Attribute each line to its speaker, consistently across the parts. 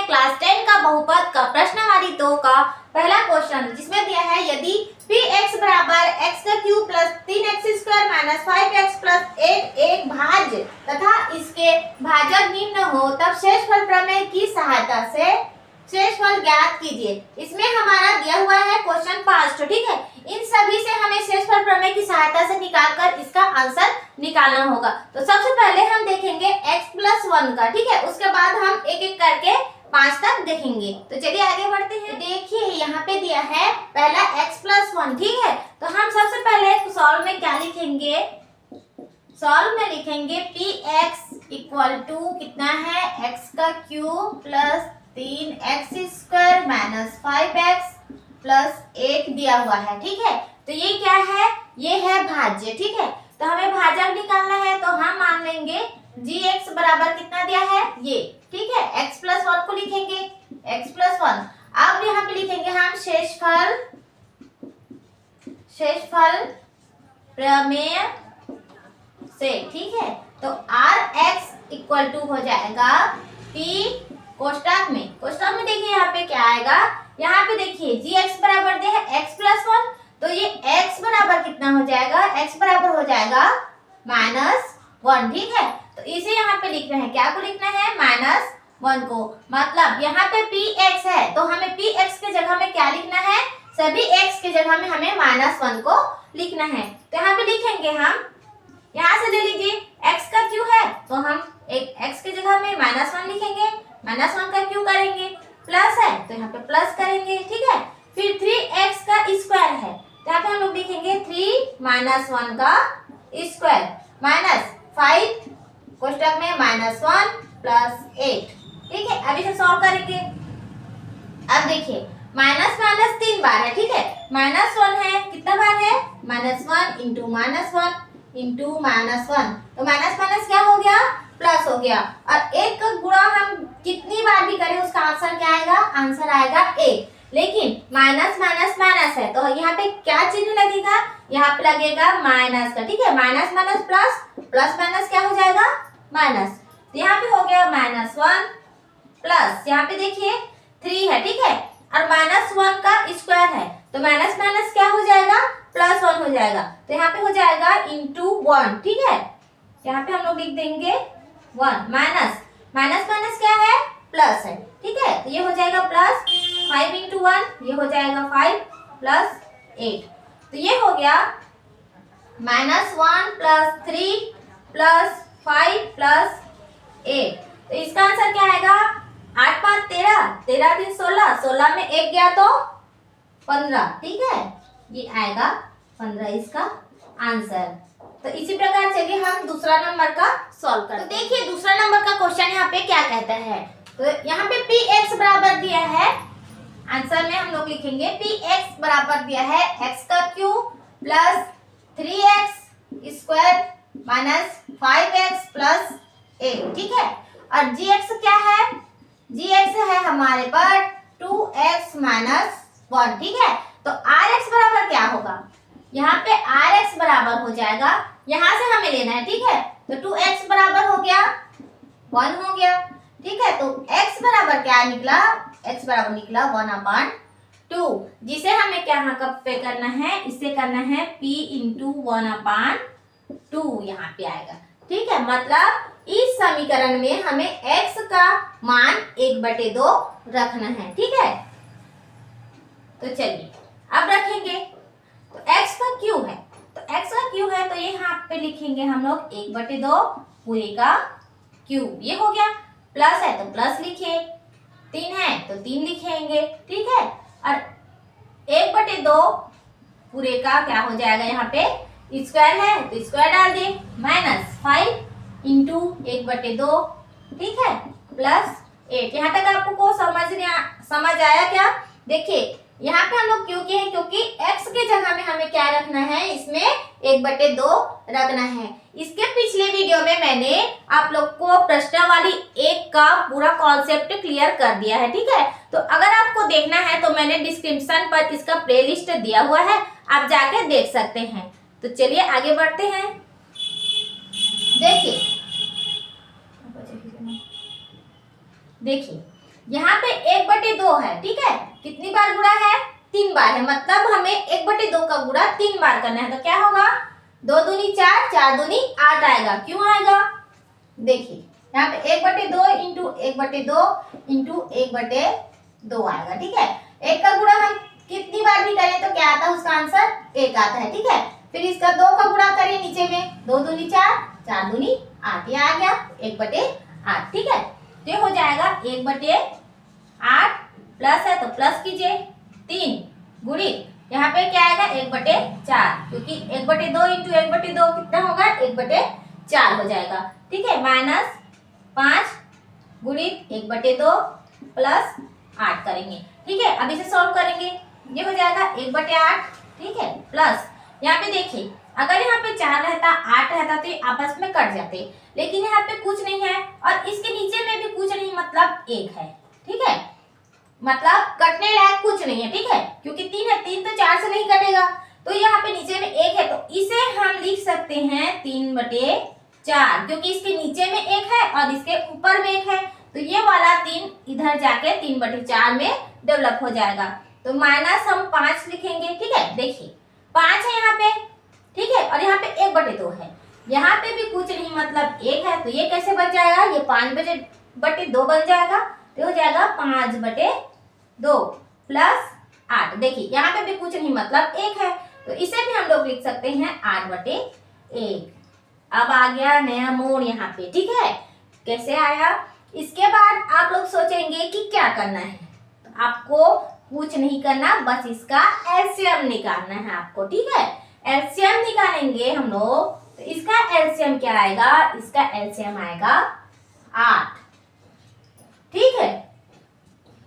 Speaker 1: Class 10 का बहुपद का प्रश्नवाली 2 का पहला क्वेश्चन, जिसमें दिया है यदि px बराबर x का cube plus 3x square minus 5x plus 8 एक भाज्य तथा इसके भाजक निम्न हो, तब शेषफल प्रमेय की सहायता से शेषफल ज्ञात कीजिए। इसमें हमारा दिया हुआ है क्वेश्चन 5, ठीक है। इन सभी से हमें शेषफल प्रमेय की सहायता से निकालकर इसका आंसर निकालना होगा। तो सबसे पहले हम देखेंगे x प्लस 1 का, ठीक है। उसके बाद हम एक एक करके 5 तक देखेंगे। तो चलिए आगे बढ़ते हैं। देखिए यहाँ पे दिया है पहला x प्लस 1, ठीक है। तो हम सबसे पहले सॉल्व में क्या लिखेंगे, सॉल्व में लिखेंगे px इक्वल टू कितना है, x का cube plus 3x square minus 5x plus 8 दिया हुआ है, ठीक है। तो ये क्या है, ये है भाज्य, ठीक है। तो हमें भाजक निकालना है, तो हम मान लेंगे gx बराबर कितना दिया है, ये, ठीक है। x प्लस 1 को लिखेंगे x प्लस 1। अब यहाँ पे लिखेंगे हम शेषफल प्रमेय से, ठीक है। तो rx इक्वल टू हो जाएगा p कोष्टक में देखिए यहाँ पे क्या आएगा, यहाँ पे देखिए gx बराबर दे है x प्लस 1, तो ये x बराबर कितना हो जाएगा, x बराबर हो जाएगा -1, ठीक है। तो इसे यहाँ पे लिख रहे हैं, क्या को लिखना है, -1 को। मतलब यहाँ पे px है, तो हमें px के जगह में क्या लिखना है, सभी x के जगह में हमें -1 को लिखना है। तो यहाँ पे लिखेंगे हम, यहाँ से ले लीजिए x का क्यू है, तो हम एक x के जगह में -1 लिखेंगे, -1 का क्यू करेंगे, प्लस है तो यहाँ पे प्लस करेंगे, ठीक है। फिर 3x का स्क्वायर है, तो यहाँ पे हम लोग लिखेंगे 3 -1 का स्क्वायर माइनस 5 कोष्टक में -1 प्लस 8, ठीक है। अब इसे सॉल्व करेंगे। अब देखिए माइनस 3 बार है, ठीक है। -1 है, कितना बार है, -1 इंटू -1 इंटू -1, तो माइनस क्या हो गया, प्लस हो गया। और एक का गुणा हम कितनी बार भी करें उसका आंसर क्या आएगा, आंसर आएगा 1। लेकिन माइनस है, तो यहाँ पे क्या चिन्ह लगेगा, यहाँ पे लगेगा माइनस का, ठीक है। माइनस प्लस, प्लस माइनस क्या हो जाएगा, माइनस। तो यहाँ पे हो गया -1 प्लस, यहाँ पे देखिए 3 है, ठीक है। और -1 का स्क्वायर है, तो माइनस क्या हो जाएगा, +1 हो जाएगा। तो यहाँ पे हो जाएगा इंटू 1, ठीक है। यहाँ पे हम लोग लिख देंगे 1 माइनस क्या है, प्लस है, ठीक है। तो ये हो जाएगा प्लस 5 इंटू 1, ये हो जाएगा 5 प्लस 8। तो ये हो गया -1 प्लस 3 प्लस 5 प्लस 8। तो इसका आंसर क्या आएगा, 8 5 13, 13 3 16, 16 में 1 गया तो 15, ठीक है। ये आएगा 15 इसका आंसर। तो इसी प्रकार चलिए हम दूसरा नंबर का सॉल्व करते हैं। तो देखिए दूसरा नंबर का क्वेश्चन यहाँ पे क्या कहता है, तो यहाँ पे px बराबर दिया है, आंसर में हम लोग लिखेंगे px बराबर दिया है x का cube plus 3x square minus 5x plus 8, ठीक है। और gx क्या है, gx है हमारे पर 2x माइनस 1, ठीक है। तो rx बराबर क्या होगा, यहाँ पे rx बराबर हो जाएगा, यहाँ से हमें लेना है, ठीक है। तो 2x बराबर हो गया 1 हो गया, ठीक है। तो x बराबर क्या निकला, x बराबर निकला 1/2, जिसे हमें क्या यहाँ पे करना है, इससे करना है p इंटू 1/2 यहाँ पे आएगा, ठीक है। मतलब इस समीकरण में हमें x का मान 1/2 रखना है, ठीक है। तो चलिए अब रखेंगे, तो x का क्यू है, तो x का क्यू है, तो ये यहाँ पे लिखेंगे हम लोग 1/2 पूरे का क्यूब, ये हो गया। प्लस है तो प्लस लिखिए, 3 है तो 3 लिखेंगे, ठीक है। और 1/2 पूरे का क्या हो जाएगा, यहाँ पे स्क्वायर है तो स्क्वायर डाल दे, -5 इंटू 1/2, ठीक है, प्लस 8। यहाँ तक आपको समझ आया क्या, देखिए यहाँ पे हम लोग क्यों किए हैं, क्योंकि x के जगह में हमें क्या रखना है, इसमें 1/2 रखना है। इसके पिछले वीडियो में मैंने आप लोग को प्रश्नावली 1 का पूरा कॉन्सेप्ट क्लियर कर दिया है, ठीक है। तो अगर आपको देखना है तो मैंने डिस्क्रिप्शन पर इसका प्लेलिस्ट दिया हुआ है, आप जाके देख सकते हैं। तो चलिए आगे बढ़ते हैं। देखिए यहाँ पे 1/2 है, ठीक है। कितनी बार गुणा है? 3 बार है, मतलब हमें 1/2 का गुणा 3 बार करना है। तो क्या होगा? 2 दूनी 4, 4 दूनी 8 आएगा। क्यों आएगा? देखिए यहाँ पे 1/2 इंटू 1/2 इंटू 1/2 आएगा, ठीक है। एक का गुणा हम कितनी बार भी करें तो क्या आता है? उसका आंसर 1 आता है, ठीक है। फिर इसका 2 का गुणा करें नीचे में, 2 दूनी 4, 4 दूनी 8, ये आ गया 1/8, ठीक है। ये हो जाएगा 1/8 प्लस है तो प्लस कीजिए 3 गुणित यहाँ पे क्या आएगा? 1/4, क्योंकि 1/2 इंटू 1/2 कितना होगा? 1/4 हो जाएगा, ठीक है। माइनस 5 गुणित 1/2 प्लस 8 करेंगे, ठीक है। अब इसे सॉल्व करेंगे, ये हो जाएगा 1/8, ठीक है। प्लस यहाँ पे देखिए, अगर यहाँ पे 4 रहता 8 रहता तो ये आपस में कट जाते, लेकिन यहाँ पे कुछ नहीं है और इसके नीचे में भी कुछ नहीं, मतलब 1 है, ठीक है। मतलब कटने लायक कुछ नहीं है, ठीक है, क्योंकि 3 है, 3 तो 4 से नहीं कटेगा। तो यहाँ पे नीचे में 1 है, तो इसे हम लिख सकते हैं 3/4, क्योंकि इसके नीचे में 1 है और इसके ऊपर में 1 है, तो ये वाला 3 इधर जाके 3/4 में डेवलप हो जाएगा। तो माइनस हम 5 लिखेंगे, ठीक है। देखिए 5 है यहाँ पे, ठीक है, और यहाँ पे 1/2 है, यहाँ पे भी कुछ नहीं, मतलब 1 है, तो ये कैसे बच जाएगा? ये 5/2 बन जाएगा, तो हो जाएगा 5/2 प्लस 8। देखिए यहाँ पे भी कुछ नहीं, मतलब 1 है, तो इसे भी हम लोग लिख सकते हैं 8/1। अब आ गया नया मोड़ यहाँ पे, ठीक है। कैसे आया? इसके बाद आप लोग सोचेंगे कि क्या करना है, तो आपको कुछ नहीं करना, बस इसका एलसीएम निकालना है आपको, ठीक है। एलसीएम निकालेंगे हम लोग, तो इसका एलसीएम क्या आएगा? इसका एलसीएम आएगा 8, ठीक है।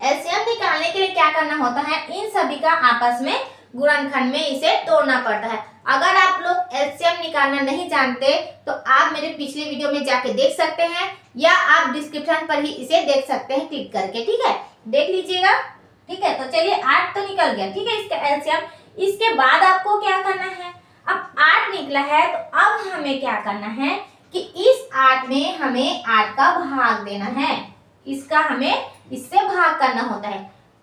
Speaker 1: एलसीएम निकालने के लिए क्या करना होता है? इन सभी का आपस में गुणनखंड में इसे तोड़ना पड़ता है। अगर आप लोग एलसीएम निकालना नहीं जानते तो आप मेरे पिछले वीडियो में जाके देख सकते हैं, या आप डिस्क्रिप्शन पर ही इसे देख सकते हैं क्लिक करके, ठीक है, देख लीजिएगा, ठीक है। तो चलिए 8 तो निकल गया, ठीक है, इसका एलसीएम। इसके बाद आपको क्या करना है? अब 8 निकला है, तो अब हमें क्या करना है कि इस 8 में हमें 8 का भाग देना है, इसका हमें इससे भाग करना होता है।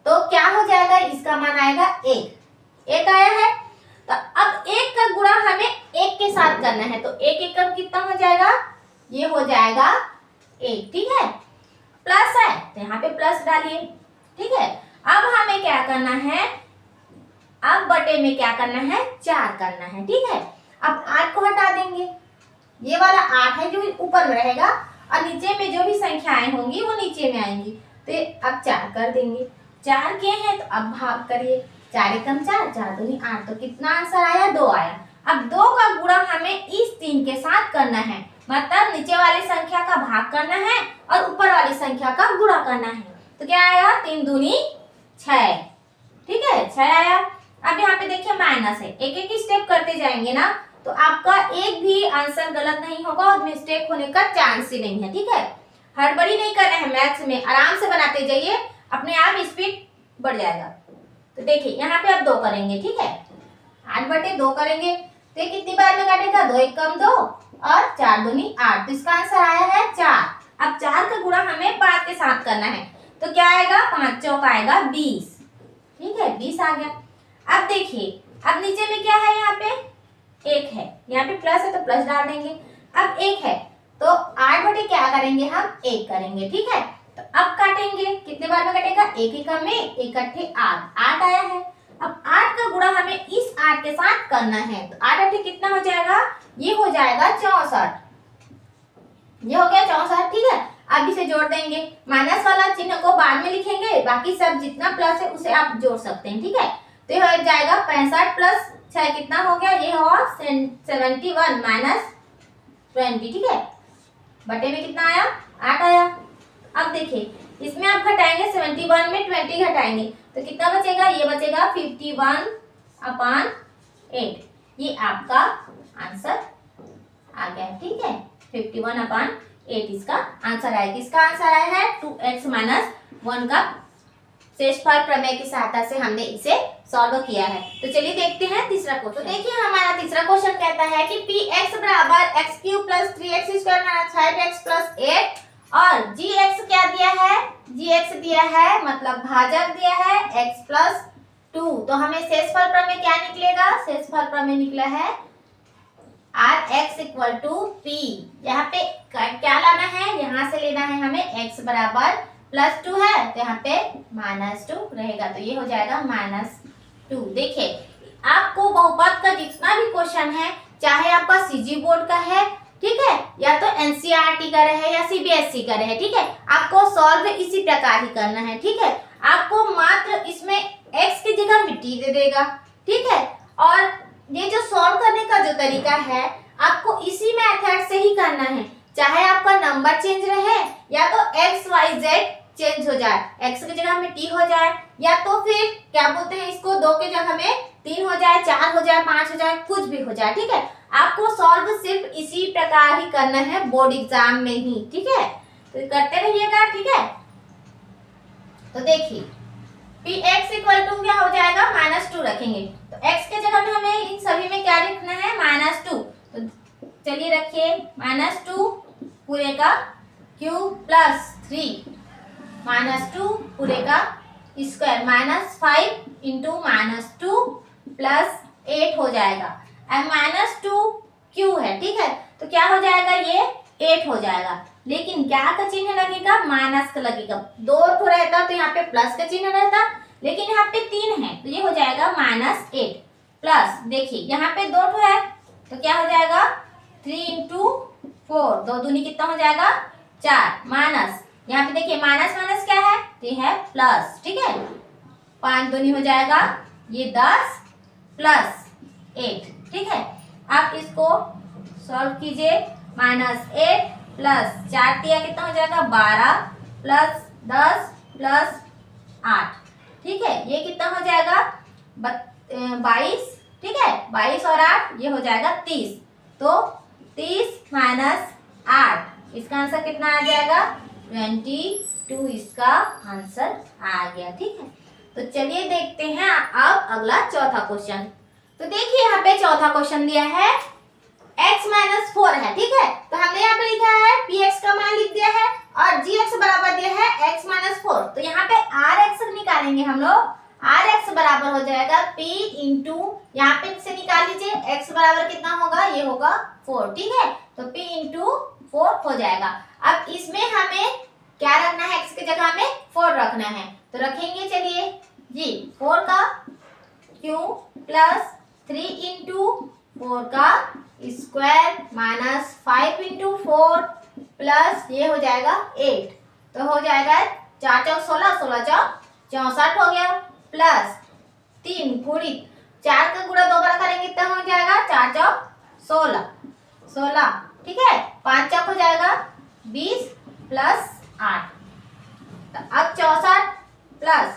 Speaker 1: तो क्या हो जाएगा? इसका मान आएगा 1 आया है, तो अब 1 का गुणा हमें 1 के साथ करना है, तो 1 एकम कितना हो जाएगा? ये हो जाएगा 1, ठीक है। प्लस है तो यहाँ पे प्लस डालिए, ठीक है। अब हमें क्या करना है? अब बटे में क्या करना है? 4 करना है, ठीक है। अब 8 को हटा देंगे, ये वाला 8 है जो ऊपर में रहेगा और नीचे में जो भी संख्याएं होंगी वो नीचे में आएंगी, तो अब 4 कर देंगे। 4 किए हैं तो अब भाग करिए, 4 एकम 4, 4 दूनी 8, तो कितना आंसर आया? 2 आया। अब 2 का गुणा हमें इस 3 के साथ करना है, मतलब नीचे वाली संख्या का भाग करना है और ऊपर वाली संख्या का गुणा करना है। तो क्या आया? 3 दूनी 6, ठीक है, 6 आया। अब यहाँ पे देखिए माइनस है, एक एक स्टेप करते जाएंगे ना, तो आपका एक भी आंसर गलत नहीं होगा और मिस्टेक होने का चांस ही नहीं है, ठीक है। हड़बड़ी नहीं करना है, मैथ्स में आराम से बनाते जाइए, अपने आप स्पीड बढ़ जाएगा। तो देखिए यहाँ पे अब 2 करेंगे, ठीक है, 8/2 करेंगे, तो ये कितनी बार में काटेगा? 2 एकम 2 और 4 दूनी 8, तो इसका आंसर आया है 4। अब 4 का गुणा हमें 5 के साथ करना है, तो क्या आएगा? 5 चौक आएगा 20, ठीक है, 20 आ गया। अब देखिए, अब नीचे में क्या है? यहाँ पे 1 है, यहाँ पे प्लस है तो प्लस डाल देंगे। अब 1 है तो 8/, क्या करेंगे हम? 1 करेंगे, ठीक है। तो अब काटेंगे, कितने बार में कटेगा? 1 एकम में 1 अट्ठे 8 आया है। अब 8 का गुणा हमें इस 8 के साथ करना है, तो 8 अट्ठे कितना हो जाएगा? ये हो जाएगा 64, ये हो गया 64, ठीक है। अब इसे जोड़ देंगे, माइनस वाला चिन्ह को बाद में लिखेंगे, बाकी सब जितना प्लस है उसे आप जोड़ सकते हैं, ठीक है। तो ये हो जाएगा 65 प्लस 6 कितना हो गया? ये हो 71 माइनस 20, ठीक है। बटे में कितना आया? 8 आया। अब देखिए इसमें आप घटाएंगे, 71 में 20 घटाएंगे तो कितना बचेगा? ये बचेगा 51/8, ये आपका आंसर आ गया, ठीक है। 51/8 इसका आंसर आया। किसका आंसर आया है? 2x - 1 का शेषफल प्रमेय की सहायता से हमने इसे सॉल्व किया है। तो चलिए देखते हैं तीसरा क्वेश्चन। तो देखिए हमारा तीसरा क्वेश्चन कहता है कि px = x³ + 3x² - 5x + 8 और जी एक्स क्या दिया है, जी एक्स दिया है मतलब भाजक दिया है x प्लस 2। तो हमें शेषफल प्रमेय क्या निकलेगा, शेषफल प्रमेय निकला है R x equal to p. यहाँ पे क्या लाना है, यहाँ से लेना है हमें x बराबर प्लस 2 है तो यहाँ पे -2 रहेगा, तो ये हो जाएगा -2। देखिए आपको बहुपद का जितना भी क्वेश्चन है, चाहे आपका सीजी बोर्ड का है, ठीक है, या तो एनसीईआरटी का रहे या सीबीएसई का रहे, ठीक है, आपको सॉल्व इसी प्रकार ही करना है, ठीक है। आपको मात्र इसमें x की जगह मिट्टी दे देगा, ठीक है, और ये जो सॉल्व करने का जो तरीका है आपको इसी मेथड से ही करना है, चाहे आपका नंबर चेंज रहे या तो x y z चेंज हो जाए, x की जगह में t हो जाए, या तो फिर क्या बोलते हैं इसको 2 की जगह में 3 हो जाए, 4 हो जाए, 5 हो जाए, कुछ भी हो जाए, ठीक है। आपको सॉल्व सिर्फ इसी प्रकार ही करना है बोर्ड एग्जाम में ही, ठीक है, तो करते रहिएगा, ठीक है। तो देखिए px इक्वल टू क्या हो जाएगा, -2 रखेंगे, तो x के जगह में हमें इन सभी में क्या लिखना है, -2। तो चलिए रखिए -2 पूरे का क्यूब प्लस 3 -2 पूरे का स्क्वायर -5 इंटू -2 प्लस 8 हो जाएगा। अब -2 क्यू है, ठीक है, तो क्या हो जाएगा, ये 8 हो जाएगा, लेकिन क्या का चिन्ह लगेगा, माइनस का लगेगा। 2 तो रहता तो यहाँ पे प्लस का चिन्ह रहता, लेकिन यहाँ पे 3 है तो ये हो जाएगा -8 प्लस, देखिए यहाँ पे 2 है तो क्या हो जाएगा 3 इंटू 4, 2 दूनी कितना हो जाएगा 4, माइनस यहाँ पे देखिए माइनस माइनस क्या है, तो ये है प्लस, ठीक है, 5 दूनी हो जाएगा ये 10 प्लस 8, ठीक है। आप इसको सॉल्व कीजिए, -8 प्लस 4 दिया कितना हो जाएगा 12 प्लस 10 प्लस 8, ठीक है, ये कितना हो जाएगा 22, ठीक है, 22 और 8 ये हो जाएगा 30, तो 30 माइनस 8 इसका आंसर कितना आ जाएगा 22, इसका आंसर आ गया, ठीक है। तो चलिए देखते हैं अब अगला चौथा क्वेश्चन। तो देखिए यहाँ पे चौथा क्वेश्चन दिया है x-4 है, ठीक है, तो हमने यहाँ पे लिखा है px का मान लिख दिया है और gx बराबर दिया है x-4, तो यहाँ पे rx निकालेंगे हम लोग, rx बराबर हो जाएगा p इंटू यहाँ पे से निकाल लीजिए x बराबर कितना होगा, ये होगा 4, ठीक है, तो p इंटू 4 हो जाएगा। अब इसमें हमें क्या रखना है, x की जगह में 4 रखना है, तो रखेंगे, चलिए जी 4 का क्यूब प्लस 3 इंटू 4 का स्क्वायर माइनस 5 इंटू 4 प्लस ये हो जाएगा 8, तो हो जाएगा 4 चौक 16, 16 चौक 64 हो गया, प्लस 3 गुणी 4 का गुणा 2 बार करेंगे कितना हो जाएगा 4 चौक 16, 16, ठीक है, 5 चौक हो जाएगा 20 प्लस 8, तो अब 64 प्लस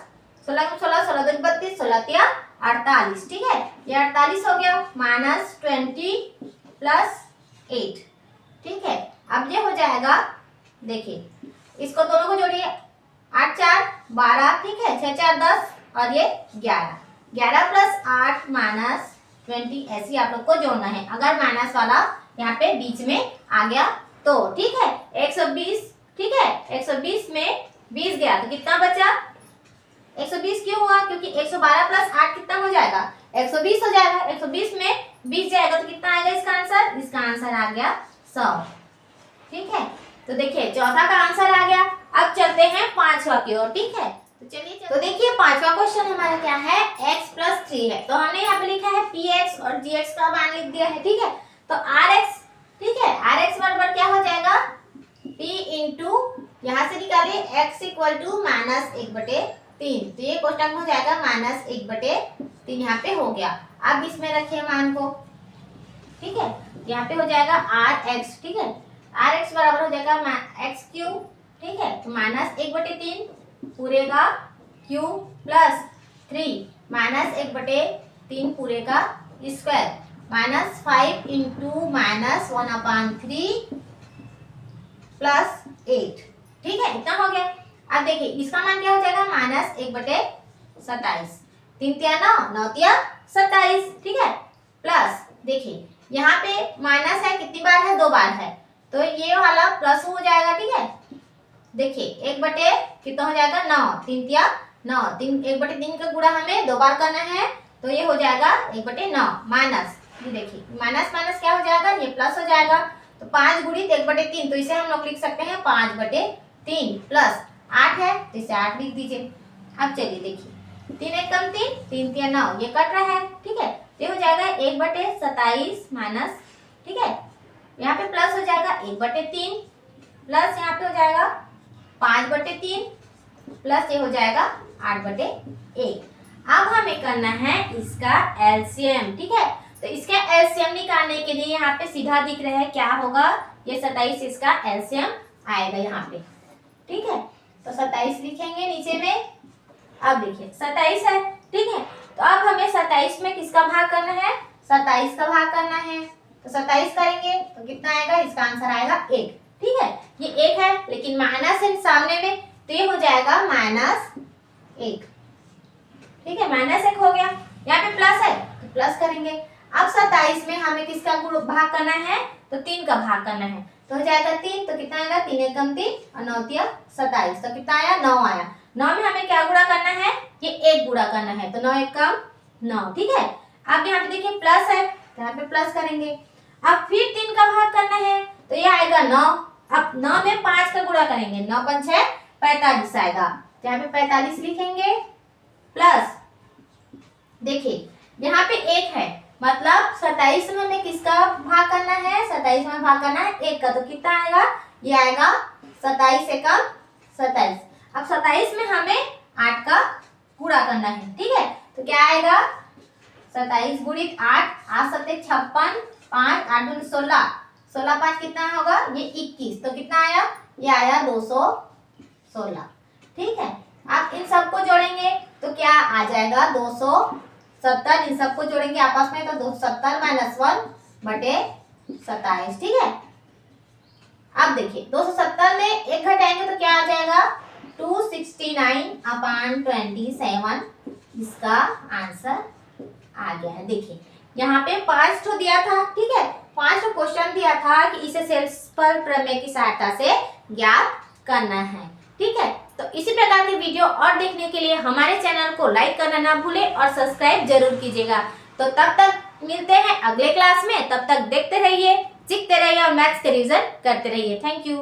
Speaker 1: 16 में 16, 16 दूनी 32, 16 तिया 48, ठीक है, ये 48 हो गया, -20 प्लस 8, ठीक है। अब ये हो जाएगा, देखिए इसको दोनों को जोड़िए, 8 4 12, ठीक है, 6 4 10 और ये 11, 11 प्लस 8 -20, ऐसे ही आप लोग को जोड़ना है, अगर माइनस वाला यहाँ पे बीच में आ गया तो, ठीक है। 120, ठीक है, 120 में 20 गया तो कितना बचा 120 क्यों हुआ, क्योंकि 112 प्लस 8 कितना हो जाएगा 120 हो जाएगा, 120 में 20 जाएगा तो कितना आएगा इसका आंसर, इसका आंसर आ गया 100, ठीक है। तो देखिए चौथा का आंसर आ गया। अब चलते हैं पांचवा की ओर, ठीक है, तो चलिए, तो देखिए पांचवा क्वेश्चन हमारा क्या है, x प्लस 3 है, तो हमने यहाँ पे लिखा है px और gx का मान लिख दिया है, ठीक है, तो rx, ठीक है, rx बराबर क्या हो जाएगा p इंटू यहाँ से निकालिए x इक्वल टू -1/3, तो ये क्वेश्चन हो जाएगा -1/3 यहाँ पे हो गया। अब इसमें रखिए मान को, ठीक है, यहाँ पे हो जाएगा rx, ठीक है, rx बराबर हो जाएगा x क्यूब, ठीक है, तो -1/3 पूरे का क्यूब प्लस 3 -1/3 पूरे का स्क्वायर -5 इंटू -1/3 प्लस 8, ठीक है, इतना हो गया। अब देखिए इसका मान क्या हो जाएगा -1/27, 3 तिया 9, 9 तिया 27, ठीक है, प्लस देखिए यहाँ पे माइनस है, कितनी बार है 2 बार है, तो ये वाला प्लस हो जाएगा, ठीक है, देखिए 1/, कितना हो जाएगा 9, 3 या 9, 3 1/3 का गुणा हमें 2 बार करना है, तो ये हो जाएगा 1/9 माइनस, ये देखिए माइनस माइनस क्या हो जाएगा, ये प्लस हो जाएगा। तो 5 गुणित 1/3, तो इसे हम लोग लिख सकते हैं 5/3 प्लस 8 है तो इसे 8 लिख दीजिए। अब चलिए देखिए 3 एक कम 3, 3 3 9, ये कट रहा है, ठीक है। ये हो जाएगा 1/27 माइनस, ठीक है, यहाँ पे प्लस हो जाएगा 1/3 प्लस यहाँ पे हो जाएगा 5/3 प्लस ये हो जाएगा 8/1। अब हमें करना है इसका एलसीएम, ठीक है। तो इसका एलसीएम निकालने के लिए यहाँ पे सीधा दिख रहा है क्या होगा, ये 27 इसका एलसीएम आएगा यहाँ पे, ठीक है। तो 27 लिखेंगे नीचे में। अब देखिए 27 है, ठीक है। तो अब हमें 27 में किसका भाग करना है, 27 का भाग करना है। तो 27 करेंगे तो कितना आएगा, इसका आंसर आएगा 1, ठीक है। ये 1 है लेकिन माइनस है सामने में, तो ये हो जाएगा -1, ठीक है। -1 हो गया, यहाँ पे प्लस है तो प्लस करेंगे। अब 27 में हमें किसका भाग करना है, तो 3 का भाग करना है, तो हो जाएगा 3, तो कितना आएगा 3 एक कम 3 और 9 तिया 27, तो कितना आया 9 आया। 9 में हमें क्या गुणा करना है, ये 1 गुणा करना है, तो 9 एक कम 9, ठीक है। अब यहाँ पे देखिए प्लस है तो यहाँ पे प्लस करेंगे। अब फिर 3 का भाग करना है तो ये आएगा 9। अब 9 में 5 का गुणा करेंगे, 9 5 6 45 आएगा, तो यहाँ पे 45 लिखेंगे प्लस, देखिए यहाँ पे 1 है, मतलब 27 में हमें किसका भाग करना है, 27 में भाग करना है 1 का, तो कितना आएगा, ये आएगा 27 एकम 27। अब 27 में हमें 8 का गुणा करना है, ठीक है। तो क्या आएगा 27 गुणित 8, 8 7 56, 5 8 दूनी 16, 16 5 कितना होगा, ये 21, तो कितना आया, ये आया 216, ठीक है। अब इन सबको जोड़ेंगे तो क्या आ जाएगा 270, इन सबको जोड़ेंगे आपस में तो 270 - 1/27, ठीक है। अब देखिए 270 में 1 घटाएंगे तो क्या आ जाएगा 269/27, इसका आंसर आ गया है। देखिए यहाँ पे 5 ठो दिया था, ठीक है, 5 ठो क्वेश्चन दिया था कि इसे सेल्सफल प्रमेय की सहायता से ज्ञात करना है, ठीक है। तो इसी प्रकार के वीडियो और देखने के लिए हमारे चैनल को लाइक करना ना भूलें और सब्सक्राइब जरूर कीजिएगा। तो तब तक मिलते हैं अगले क्लास में, तब तक देखते रहिए, सीखते रहिए और मैथ्स के रिवीजन करते रहिए। Thank you.